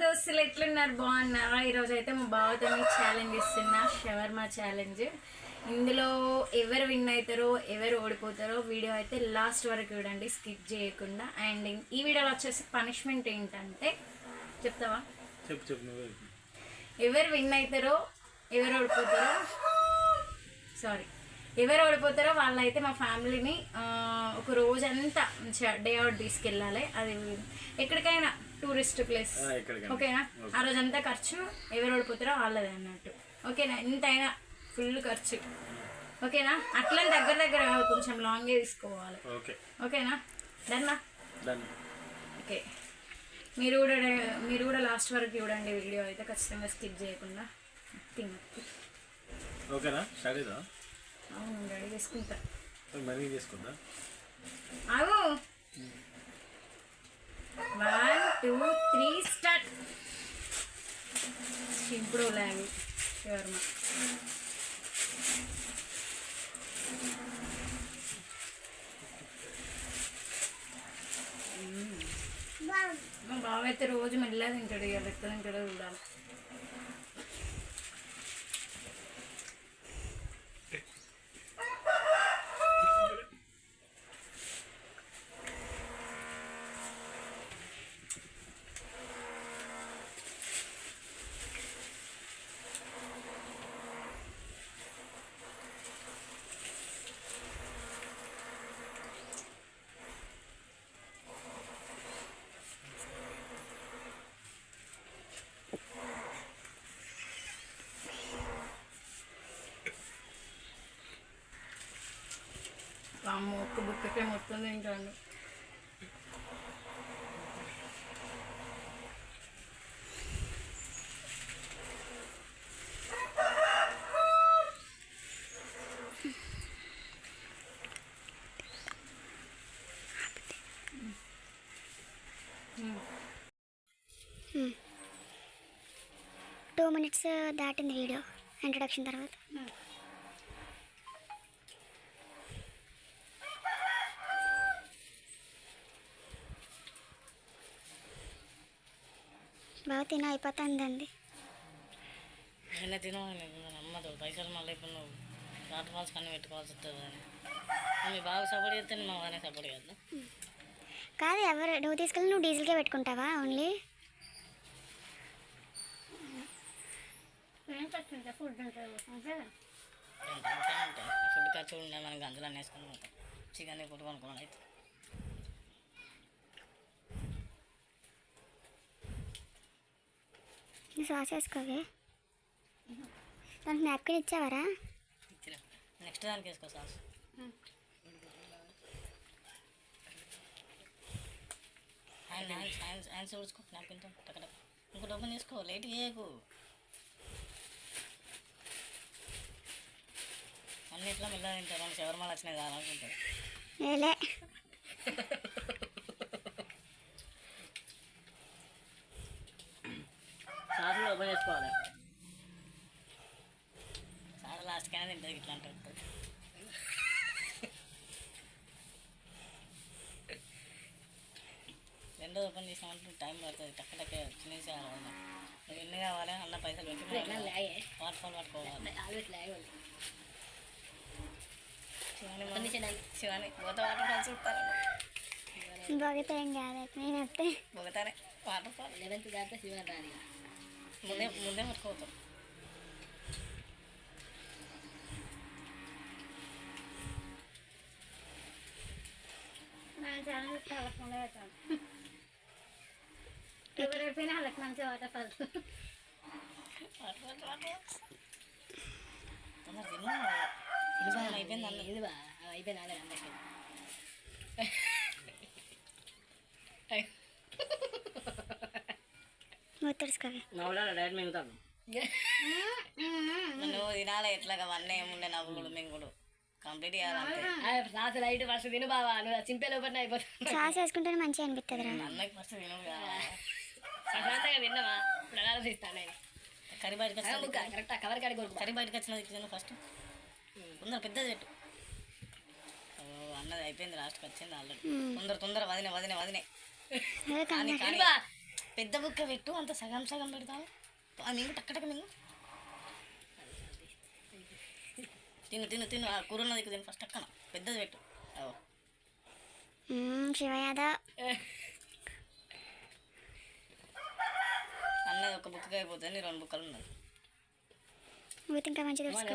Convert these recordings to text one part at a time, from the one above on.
దోస్తులు ఎట్లున్నారు, బాగున్నారా? ఈరోజు అయితే మా బావతో ఛాలెంజ్ ఇస్తున్నా, షవర్మా ఛాలెంజ్. ఇందులో ఎవరు విన్ అవుతారో ఎవరు ఓడిపోతారో వీడియో అయితే లాస్ట్ వరకు చూడండి, స్కిప్ చేయకుండా. అండ్ ఈ వీడియోలో వచ్చేసి పనిష్మెంట్ ఏంటంటే చెప్తావా? ఎవరు విన్ అవుతారో ఎవరు ఓడిపోతారో ఎవరు ఓడిపోతారో వాళ్ళైతే మా ఫ్యామిలీని ఒక రోజంతా డే అవుట్ తీసుకెళ్ళాలి. అది ఎక్కడికైనా టూరిస్ట్ ప్లేస్, ఓకేనా? ఆ రోజంతా ఖర్చు ఎవరు ఓడిపోతారో వాళ్ళది అన్నట్టు, ఓకేనా? ఎంతైనా ఫుల్ ఖర్చు, ఓకేనా? అట్లా దగ్గర దగ్గర కొంచెం లాంగే తీసుకోవాలి, ఓకేనా? డన్నా? ఓకే, మీరు కూడా లాస్ట్ వరకు చూడండి వీడియో అయితే, ఖచ్చితంగా స్కిప్ చేయకుండా. ఓకేనా? స్టార్ట్ అవుదా? అవును, రెడీ చేసుకుంటా. మనీ చేసుకుందా? అవు 1 2 3 స్టార్ట్. ఇప్పుడు లాగు షవర్మా. మా బావ అయితే రోజు మెల్లగా తింటాడు, ఇక లెక్క తింటాడో చూడాలి. అమ్మ ఒక్క బుక్కకే మొత్తం తింటాను. టూ మినిట్స్ దాటింది వీడియో ఇంట్రడక్షన్ తర్వాత. బాగా తిన అయిపోతుందండి. నిన్న తినవాలి నమ్మదు, పైసలు మళ్ళీ ఇప్పుడు నువ్వు వాటర్ ఫాల్స్ కన్నా పెట్టుకోవాల్సి వస్తుంది అని. మీ బాగా సపోర్ట్ చేస్తే మా బాగానే సపోర్ట్ చేద్దాం. కాదు, ఎవరు నువ్వు తీసుకెళ్ళి నువ్వు డీజిల్కే పెట్టుకుంటావా ఓన్లీ? ఫుడ్ ఖర్చు ఉన్నాయి, మనం గంజలు వేసుకొని పోతాం. చికెన్ ఫుడ్ కొనుక్కోవాలి అయితే. సాస్ వేసుకోవే, దానికి నాప్కిన్ ఇచ్చావరా? ఇచ్చిన నెక్స్ట్ దానికి వేసుకో సాస్. హ్యాండ్స్ ఊడ్చుకో నాప్కిన్తో టక్కడ. ఇంకోటి ఓపెన్ చేసుకో, లేట్ చేయకు. అన్నిట్లో మెల్లగా తింటారు, మన షవర్మాలు వచ్చినాయి కావాలనుకుంటారు. ఏలే సాస్ కూడా ఓపెన్ చేసుకోవాలి. సార్ లాస్ట్కైనా తింటుంది ఇట్లా అంటే. రెండో ఓపెన్ చేసినామంటే టైం పడుతుంది, టక్క టక్క తినేసేయాలి. నువ్వు ఎన్ని కావాలి అన్న పైసలు పెట్టి వాటర్ పట్టుకోవాలి. శివాని పోతే వాటర్ ఫాల్స్ చూస్తారు. బొగత ఏం కాదు, నేను వస్తే బొగతానే వాటర్ ఫాల్ 11th దాకా శివాని రాని ముందే పట్టుకోతాం. ఎవరైపోయినా వాళ్ళకి మంచి వాటర్ ఫాల్స్. అయిపోయింది అయిపోయింది డైరెక్ట్ మింగుతాను. నువ్వు తినాలి ఎట్లాగా అవన్నీ ఏముండే నవ్వులు మింగుడు కంప్లీట్ చేయాలంటే. సాస్ లైట్ ఫస్ట్ తిను బావా, నువ్వు చింపే లోపల అయిపోతుంది. సాస్ వేసుకుంటేనే మంచిగా అనిపిస్తుంది రా. అన్నకి ఫస్ట్ తిను ప్రశాంతంగా తిన్నావా? ఇప్పుడు ఆలోచిస్తాను నేను. కర్రీ బయటకు వచ్చిన కరెక్ట్ కవర్ కాడి కొడుకు. కర్రీ బయటకు వచ్చినది తిను ఫస్ట్. తొందర పెద్దది పెట్టు. అన్నది అయిపోయింది, లాస్ట్కి వచ్చింది ఆల్రెడీ. తొందర వదినే పెద్ద బుక్క పెట్టు, అంత సగం సగం పెడతావు. మింగు టక్కటక్క మింగు. తిను తిను తిను, ఆ కూర ఉన్నది తిను ఫస్ట్ అక్కన. పెద్దది పెట్టు. శివ యాదవ్ అన్నది ఒక బుక్కగా అయిపోతుంది, 2 బుక్కలు ఉన్నది. ఊతి ఇంకా మంచిగా తెలుసుకో.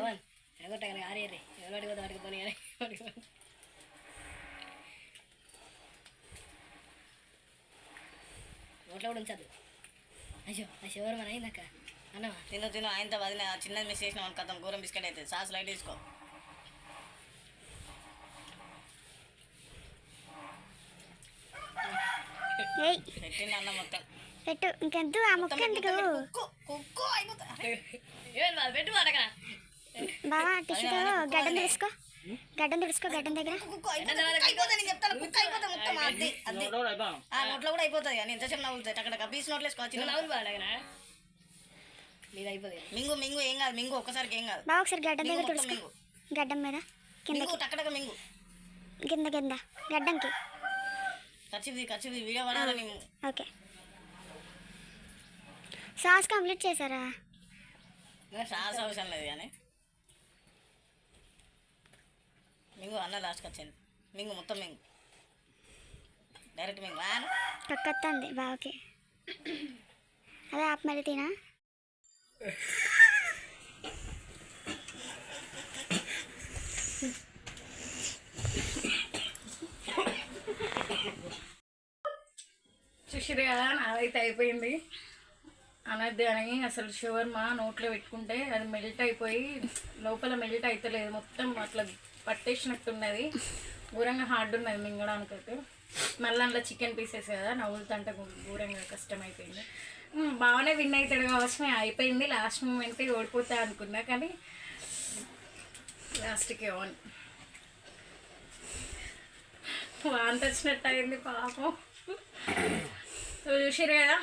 నోట్లో కూడా ఉంచదు. అయ్యో ఆ షవర్ మన అయిందాక అన్నమా. తిను తిను, ఆయనతో వదిన చిన్నది మిస్ చేసిన కథం గోరం బిస్కెట్ అవుతుంది. సాస్ లైట్ తీసుకో. ఏయ్ పెట్టింది అన్న మొత్తం. పెట్టు ఇంకెందుకు ఆ ముక్క ఎందుకు పెట్టు మాట బావా. టిష్యూతో గడ్డం తుడుచుకో, గడ్డం తుడుచుకో, గడ్డం దగ్గర. నోట్లో కూడా అయిపోతుంది. కానీ ఎంతసేపు నవ్వుతుంది అక్కడ పీస్ నోట్లు వేసుకో. చిన్న నవ్వులు బాగా అయిపోతుంది. మింగు మింగు, ఏం కాదు మింగు, ఒక్కసారికి ఏం కాదు. బావ ఒకసారి గడ్డం దగ్గర తుడుచుకో, గడ్డం మీద కిందకి, టక్కడక మింగు. కింద కింద గడ్డంకి. ఖర్చుది వీడియో పడాలని. ఓకే, సాస్ కంప్లీట్ చేశారా? సాస్ అవసరం లేదు కానీ మింగు. అన్న లాస్ట్కి వచ్చింది. మింగు మొత్తం మింగు, డైరెక్ట్ మింగు. కక్కత్తంది బావకి. అదే ఆప్ మరి తినా. చూసిరు కదా, నాదైతే అయిపోయింది. అనద్దు అని అసలు షవర్మా నోట్లో పెట్టుకుంటే అది మెల్ట్ అయిపోయి లోపల మెల్ట్ అవుతలేదు, మొత్తం అట్లా పట్టేసినట్టున్నది. ఘోరంగా హార్డ్ ఉన్నది మింగడానికైతే. మళ్ళీ అందులో చికెన్ పీసెస్ కదా, నవ్వులుతుంటే ఘోరంగా కష్టమైపోయింది. బాగానే విన్ అవుతాడు కావచ్చు, అయిపోయింది. లాస్ట్ మూమెంట్ ఓడిపోతా అనుకున్నా, కానీ లాస్ట్కి వాంత వచ్చినట్టు అయింది పాపం. సో చూసిరు కదా,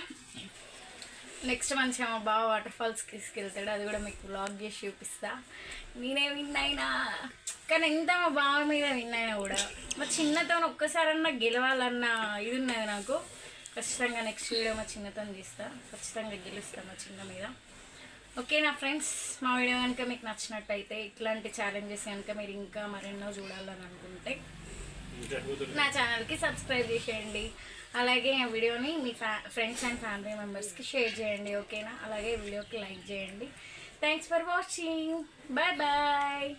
నెక్స్ట్ మంచిగా మా బావ వాటర్ ఫాల్స్కి తీసుకెళ్తాడు, అది కూడా మీకు వ్లాగ్ చేసి చూపిస్తా. నేనే విన్ అయినా, కానీ ఎంత మా బావ మీద విన్ అయినా కూడా మా చిన్నతో ఒక్కసారన్నా గెలవాలన్న ఇది ఉన్నది నాకు. ఖచ్చితంగా నెక్స్ట్ వీడియో మా చిన్నతో తీస్తా, ఖచ్చితంగా గెలుస్తాను మా చిన్న మీద. ఓకే నా ఫ్రెండ్స్, మా వీడియో కనుక మీకు నచ్చినట్టయితే, ఇట్లాంటి ఛాలెంజెస్ కనుక మీరు ఇంకా మరెన్నో చూడాలని అనుకుంటే నా ఛానల్కి సబ్స్క్రైబ్ చేసేయండి. అలాగే ఆ వీడియోని మీ ఫ్రెండ్స్ అండ్ ఫ్యామిలీ మెంబర్స్కి షేర్ చేయండి, ఓకేనా? అలాగే వీడియోకి లైక్ చేయండి. Thanks for watching, bye bye.